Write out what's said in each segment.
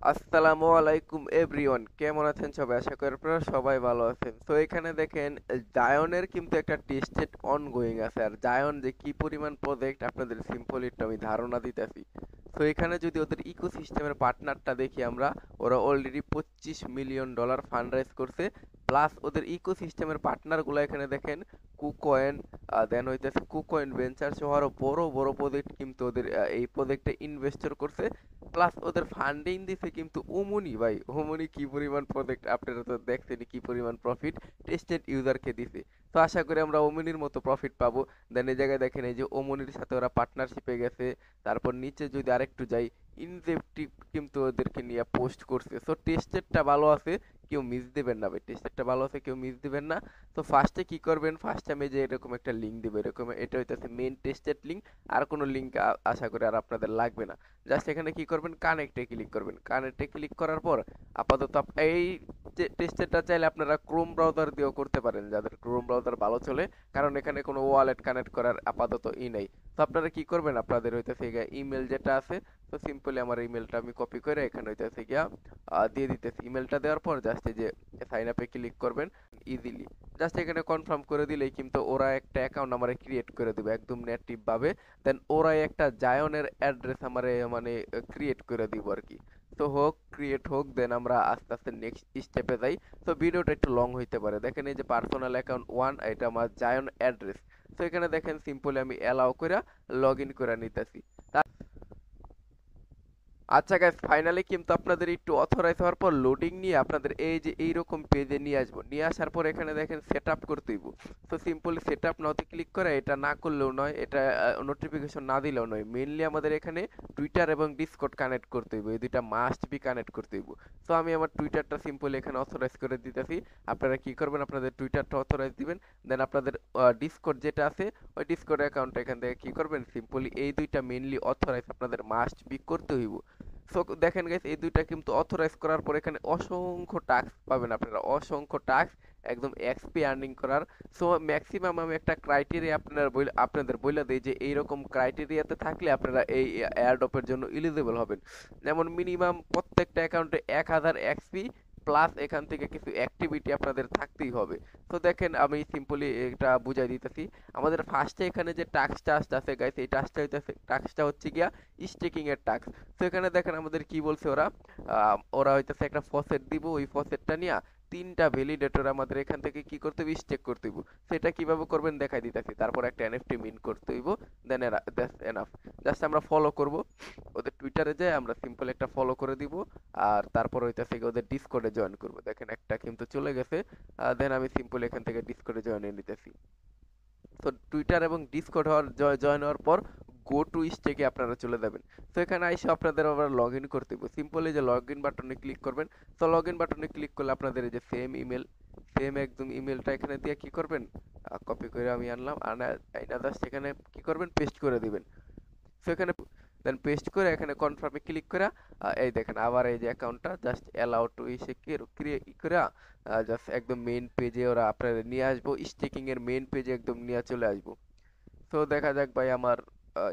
আসসালামু আলাইকুম এভরিওয়ান, কেমন আছেন সবাই? আশা করি আপনারা সবাই ভালো আছেন। তো এখানে দেখেন জায়নের কিন্তু একটা টেস্টেড অনগোয়িং আছে, আর জায়ন যে কি পরিমাণ প্রজেক্ট আপনাদের সিম্পল একটু আমি ধারণা দিতেছি। তো এখানে যদি ওদের ইকোসিস্টেমের পার্টনারটা দেখি আমরা, ওরা অলরেডি $25 মিলিয়ন ফান্ড রাইজ করছে। প্লাস ওদের ইকোসিস্টেমের পার্টনারগুলো এখানে দেখেন কুকয়েন, দেন হইতেছে কুকয়েন ভেঞ্চার সহ আরো বড় বড় প্রজেক্ট কিন্তু ওদের এই প্রজেক্টে ইনভেস্টর করছে। প্লাস ওদের ফান্ডিং দিছে কিন্তু ওমনি ভাই, ওমনি কি পরিমাণ প্রজেক্ট আপনারা তো দেখছেনই, কি পরিমাণ প্রফিট টেস্টেড ইউজারকে দিছে। তো আশা করি আমরা ওমনির মতো প্রফিট পাবো। দেন এই জায়গায় দেখেন এই যে ওমনির সাথে ওরা পার্টনারশিপে গেছে। তারপর নিচে যদি আরেকটু যাই, ইনজেপটিভ কিন্তু ওদেরকে নিয়ে পোস্ট করছে। সো টেস্টেডটা ভালো আছে, কেউ মিস দিবেন না ভাই, টেস্টেডটা ভালো আছে, কেউ মিস দিবেন না। তো ফার্স্টে কি করবেন, ফার্স্টে আমি যে এরকম একটা লিঙ্ক দিব, এরকম এটা হইতেছে মেইন টেস্টেড লিঙ্ক। আর কোনো লিঙ্ক আশা করি আর আপনাদের লাগবে না। জাস্ট এখানে কি করবেন, কানেক্টে ক্লিক করবেন। কানেক্টে ক্লিক করার পর আপাতত এই যে টেস্টেরটা চাইলে আপনারা ক্রোম ব্রাউজার দিয়েও করতে পারেন, যাদের ক্রোম ব্রাউজার ভালো চলে, কারণ এখানে কোনো ওয়ালেট কানেক্ট করার আপাতত নাই। তো আপনারা কি করবেন, আপনাদের হইতেছে গিয়া ইমেল যেটা আছে, তো সিম্পলি আমার ইমেলটা আমি কপি করে এখানে হইতেছে গিয়া দিয়ে দিতেছি। ইমেলটা দেওয়ার পর জাস্ট এই যে সাইন আপে ক্লিক করবেন ইজিলি। জাস্ট এখানে কনফার্ম করে দিলেই কিন্তু ওরা একটা অ্যাকাউন্ট আমারে ক্রিয়েট করে দিবে একদম নেটিভ ভাবে। দেন ওরাই একটা জায়নের অ্যাড্রেস আমারে মানে ক্রিয়েট করে দিব আর কি। তো হোক, ক্রিয়েট হোক, দেন আমরা আস্তে আস্তে নেক্সট স্টেপে যাই। তো ভিডিওটা একটু লং হইতে পারে। দেখেন এই যে পার্সোনাল অ্যাকাউন্ট 1, এটা আমার জায়ন অ্যাড্রেস। তো এখানে দেখেন সিম্পলি আমি অ্যালাউ করে লগ ইন করে নিতেছি। আচ্ছা গাইস, ফাইনালি কিন্তু আপনাদের একটু অথরাইজ হওয়ার পর লোডিং নিয়ে আপনাদের এই যে এইরকম পেজে নিয়ে আসবো। নিয়ে আসার পর এখানে দেখেন সেট আপ করতে হইব। তো সিম্পলি সেট আপ নাওতে ক্লিক করে, এটা না করলেও নয়, এটা নোটিফিকেশন না দিলেও নয়। মেইনলি আমাদের এখানে টুইটার এবং ডিসকর্ড কানেক্ট করতে হইব, এই দুইটা মাস্ট বি কানেক্ট করতে হইব। তো আমি আমার টুইটারটা সিম্পলি এখানে অথরাইজ করে দিতেছি। আপনারা কি করবেন, আপনাদের টুইটারটা অথরাইজ দিবেন। দেন আপনাদের ডিসকর্ড যেটা আছে, ওই ডিসকর্ড অ্যাকাউন্টটা এখান থেকে কি করবেন, সিম্পলি এই দুইটা মেইনলি অথরাইজ আপনাদের মাস্ট বি করতে হইব। সো দেখেন গাইস, এই দুইটা কিন্তু অথরাইজ করার পর এখানে অসংখ্য টাস্ক পাবেন আপনারা, অসংখ্য টাস্ক একদম এক্সপি আর্নিং করার। সো ম্যাক্সিমাম আমি একটা ক্রাইটেরিয়া আপনাদের বলে দিই যে এইরকম ক্রাইটেরিয়াতে থাকলে আপনারা এই এয়ারড্রপের জন্য এলিজিবল হবেন। যেমন মিনিমাম প্রত্যেকটা অ্যাকাউন্টে 1000 এক্সপি প্লাস এখান থেকে কিছু অ্যাক্টিভিটি আপনাদের থাকতেই হবে। তো দেখেন আমি সিম্পলি এটা বুঝাই দিতেছি। আমাদের ফার্স্টে এখানে যে টাস্কটা আছে গাইস, এই টাস্কটা হচ্ছে গিয়া স্টেকিং এর টাস্ক। তো এখানে দেখেন আমাদের কি বলছে ওরা, ওরা হইতেছে একটা ফসেট দিব, ওই ফসেটটা নিয়ে তিনটা ভ্যালিডেটর আমাদের এখান থেকে কি করতে হবে, স্টেক করতে হইব। সেটা কিভাবে করবেন দেখাই দিতেছি। তারপর একটা এনএফটি মিন করতে হইব, দেন দ্যাটস এনাফ। জাস্ট আমরা ফলো করব, ওদের টুইটারে যাই আমরা সিম্পল একটা ফলো করে দিব। আর তারপর হইতেছে কি ওদের ডিসকর্ডে জয়েন করব। দেখেন একটা কিন্তু চলে গেছে। দেন আমি সিম্পল এখান থেকে ডিসকর্ডে জয়েন নিতেছি। তো টুইটার এবং ডিসকর্ড জয়েন হওয়ার পর গো টু স্টেকে আপনারা চলে যাবেন। তো এখানে এসে আপনাদের আবার লগ ইন করতে হবে। সিম্পলি যে লগ ইন বাটনে ক্লিক করবেন। তো লগ ইন বাটনে ক্লিক করলে আপনাদের এই যে সেম একদম ইমেলটা এখানে দিয়ে কি করবেন, কপি করে আমি আনলাম, আইনা জাস্ট এখানে কি করবেন, পেস্ট করে দিবেন। সো এখানে দেন পেস্ট করে এখানে কনফার্মে ক্লিক করে এই দেখেন আবার এই যে অ্যাকাউন্টটা জাস্ট অ্যালাউ টু ইসে করে জাস্ট একদম মেইন পেজে ওরা আপনাদের নিয়ে আসবো, স্টেকিং এর মেইন পেজে একদম নিয়ে চলে আসবো। তো দেখা যাক ভাই, আমার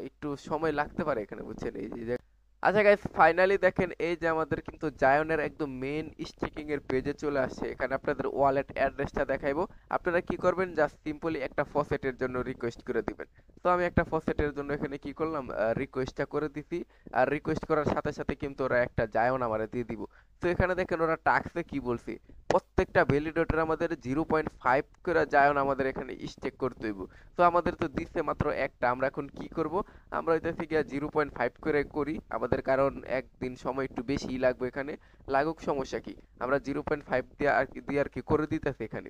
একটু সময় লাগতে পারে এখানে, বুঝছেন এই যে। আচ্ছা গাইস, ফাইনালি দেখেন এই যে আমাদের কিন্তু জায়নের একদম মেইন স্টিকিং এর পেজে চলে আসছে। এখানে আপনাদের ওয়ালেট অ্যাড্রেসটা দেখাইবো। আপনারা কি করবেন, জাস্ট সিম্পলি একটা ফসেটের জন্য রিকোয়েস্ট করে দিবেন। তো আমি একটা ফসেটের জন্য এখানে কি করলাম, রিকোয়েস্টটা করে দিছি। আর রিকোয়েস্ট করার সাথে সাথে কিন্তু ওরা একটা জায়ন আমারে দিয়ে দিব। তো এখানে দেখেন ওরা টাস্কে কি বলছে, প্রত্যেকটা ভ্যালিডেটর আমাদের 0.5 করে জায়ন আমাদের এখানে স্টেক করতে হইব। তো আমাদের তো দিচ্ছে মাত্র একটা, আমরা এখন কি করব, আমরা হইতেছি গিয়া 0.5 করে করি আমাদের, কারণ একদিন সময় একটু বেশিই লাগবে এখানে। লাগুক, সমস্যা কি, আমরা 0.5 দিয়ে আর কি করে দিতেছি এখানে।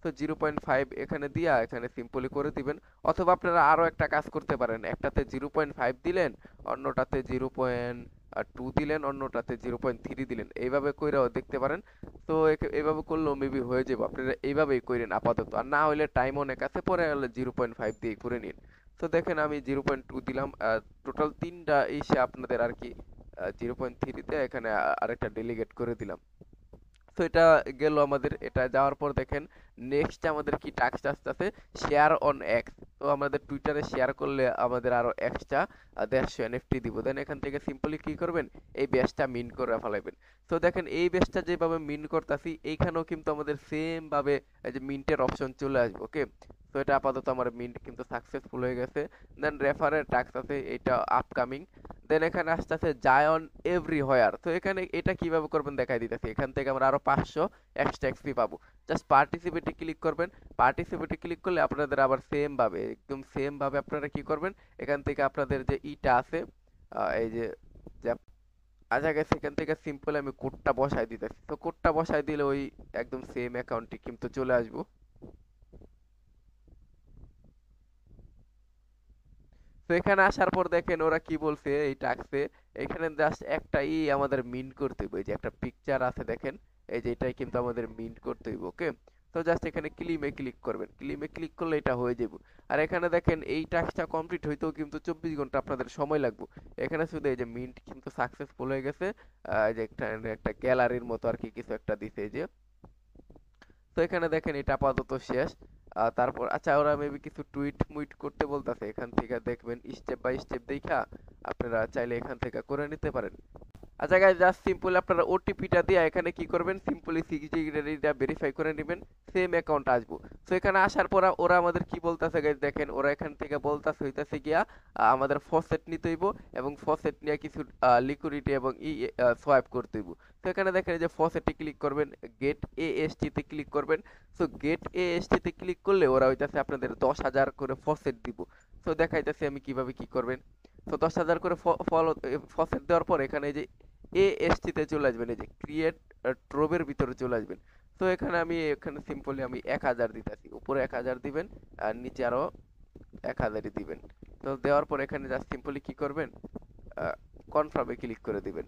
তো 0.5 এখানে দিয়া এখানে সিম্পলি করে দিবেন। অথবা আপনারা আরো একটা কাজ করতে পারেন, একটাতে 0.5 দিলেন, অন্যটাতে 0.2 দিলেন, অন্যটাতে 0.3 দিলেন, এইভাবে কইরাও দেখতে পারেন। তো এইভাবে করলেও মেবি হয়ে যাবে। আপনারা এইভাবেই করেন আপাতত, আর না হলে টাইম অনেক আছে, পরে হলে 0.5 দিয়ে করে নিন। তো দেখেন আমি 0.2 দিলাম, টোটাল তিনটা এসে আপনাদের আর কি 0.3 তে এখানে আরেকটা ডেলিগেট করে দিলাম। তো এটা গেল আমাদের, এটা যাওয়ার পর দেখেন নেক্সট আমাদের কি টাস্ক আসতেছে, শেয়ার অন এক্স। তো আমাদের টুইটারে শেয়ার করলে আমাদের আরো এক্সট্রা 150 এনএফটি দিব। দেন এখান থেকে সিম্পলি কি করবেন, এই ব্যাচটা মিন করে ফেলাইবেন। তো দেখেন এই ব্যাচটা যেভাবে মিন করতেছি এইখানেও কিন্তু আমাদের সেম ভাবে এই যে মিন্টের অপশন চলে আসবে। ওকে, তো এটা আপাতত আমার মিন্ট কিন্তু সাকসেসফুল হয়ে গেছে। দেন রেফারের টাস্ক আছে, এটা আপকামিং। দেন এখানে আসতেছে জায়ন এভরিহোয়ার। তো এখানে এটা কিভাবে করবেন দেখাই দিতেছি। এখান থেকে আমরা আরো 500 এক্সট্রা এক্সপি পাবো। জাস্ট পার্টিসিপেটে ক্লিক করবেন। পার্টিসিপেটে ক্লিক করলে আপনাদের আবার সেম ভাবে, একদম সেম ভাবে আপনারা কি করবেন, এখান থেকে আপনাদের যে ইটা আছে এই যে আচ্ছা গেছে, এখান থেকে সিম্পল আমি কোডটা বসাই দিতেছি। তো কোডটা বসাই দিলে ওই একদম সেম অ্যাকাউন্টটি কিন্তু চলে আসবো। তো এখানে আসার পর দেখেন ওরা কি বলছে এই টাস্কে, এখানে জাস্ট একটা আমাদের মিন্ট করতে হবে। এই যে একটা পিকচার আছে দেখেন, এই যে এটাই কিন্তু আমাদের মিন্ট করতে হইব। ওকে, তো জাস্ট এখানে ক্লিমে ক্লিক করবেন। ক্লিমে ক্লিক করলে এটা হয়ে যাবে। আর এখানে দেখেন এই টাস্কটা কমপ্লিট হইতেও কিন্তু 24 ঘন্টা আপনাদের সময় লাগবে। এখানে শুধু এই যে মিন্ট কিন্তু সাকসেসফুল হয়ে গেছে। এই যে একটা একটা গ্যালারির মতো আর কি কিছু একটা দিছে এই যে। তো এখানে দেখেন এটা আপাতত শেষ। তারপর আচ্ছা ওরা মেবি কিছু টুইট মুইট করতে বলতেছে, এখান থেকে দেখবেন স্টেপ বাই স্টেপ দেখা আপনারা চাইলে এখান থেকে করে নিতে পারেন। আচ্ছা গাইস, জাস্ট সিম্পল আপনারা ওটিপিটা দিয়ে এখানে কি করবেন, সিম্পলি সিকিউরিটিটা ভেরিফাই করে নেবেন, সেম অ্যাকাউন্ট আসবো। তো এখানে আসার পর ওরা আমাদের কি বলতেছে গাইস দেখেন, ওরা এখান থেকে বলতেছে হইতাছে গিয়া আমাদের ফসেট নিতে হইব এবং ফসেট নিয়ে কিছু লিকুইডিটি এবং সোয়াইপ করতে হইব। তো এখানে দেখেন এই যে ফসেটে ক্লিক করবেন, গেট এএসটি তে ক্লিক করবেন। সো গেট এএসটি তে ক্লিক করলে ওরা হইতাছে আপনাদের 10,000 করে ফসেট দিব। তো দেখাইতেছি আমি কিভাবে কি করবেন। তো 10,000 করে ফসেট দেওয়ার পর এখানে এই যে এএসটি তে চলে আসবেন, এই যে ক্রিয়েট ট্রোবের ভিতরে চলে আসবেন। তো এখানে আমি এখানে সিম্পলি আমি 1000 দিতেছি, উপরে 1000 দিবেন আর নিচে আরো 1000ই দিবেন। তো দেওয়ার পর এখানে জাস্ট সিম্পলি কি করবেন, কনফার্মে ক্লিক করে দিবেন।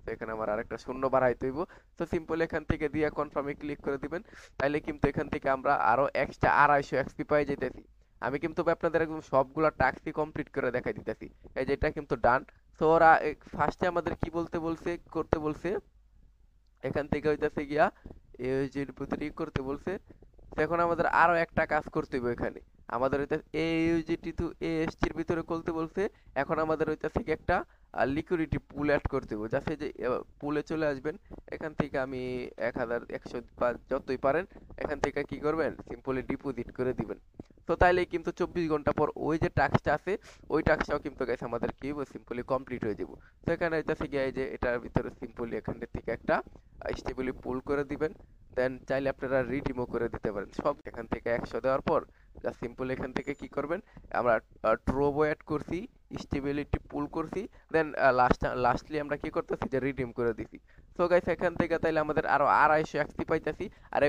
তো এখানে আমার আরেকটা শূন্য বাড়াইতে হইব। তো সিম্পল এখান থেকে দিয়ে কনফার্মে ক্লিক করে দিবেন। তাইলে কিন্তু এখান থেকে আমরা আরো এক্সট্রা 250 এক্সপি পাই যেতেছি। আমি কিন্তু আপনাদের একদম সবগুলা টাস্কই কমপ্লিট করে দেখাই দিতেছি। এই যে এটা কিন্তু ডান। তো ওরা ফার্স্টে আমাদের কি বলতে বলছে, করতে বলছে, এখান থেকে হইতাছে গিয়া এর ভিতরে করতে বলছে। তো এখন আমাদের আরো একটা কাজ করতে হবে এখানে। আমাদের হইতাছে এইউজিটি টু এএসটির ভিতরে করতে বলছে। এখন আমাদের হইতাছে কি একটা লিকুইডিটি পুল অ্যাড করতে হবে। জাস্ট এই যে পুলে চলে আসবেন। এখান থেকে আমি 1000 100 বা যতই পারেন এখান থেকে কি করবেন, সিম্পলি ডিপোজিট করে দিবেন। তো তাইলে কিন্তু 24 ঘন্টা পর ওই যে টাস্কটা আছে ওই টাস্কটাও কিন্তু গাইস আমাদের কি সিম্পলি কমপ্লিট হয়ে যাবে। তো এখানে হইতাছে গিয়া এই যে এটার ভিতরে সিম্পলি এখান থেকে একটা স্টেবলি পুল করে দিবেন। দেন চাইলে আপনারা রিডিমও করে দিতে পারেন। সব এখান থেকে 100 দেওয়ার পর জাস্ট সিম্পল এখান থেকে কি করবেন, আমরা ট্রোবো অ্যাড করছি, স্টেবিলিটি পুল করছি, দেন লাস্টলি আমরা কি করতেছি যে রিডিম করে দিছি। সো গাইস এখান থেকে তাইলে আমাদের আরো 250 এক্সপি পাইতেছি। আর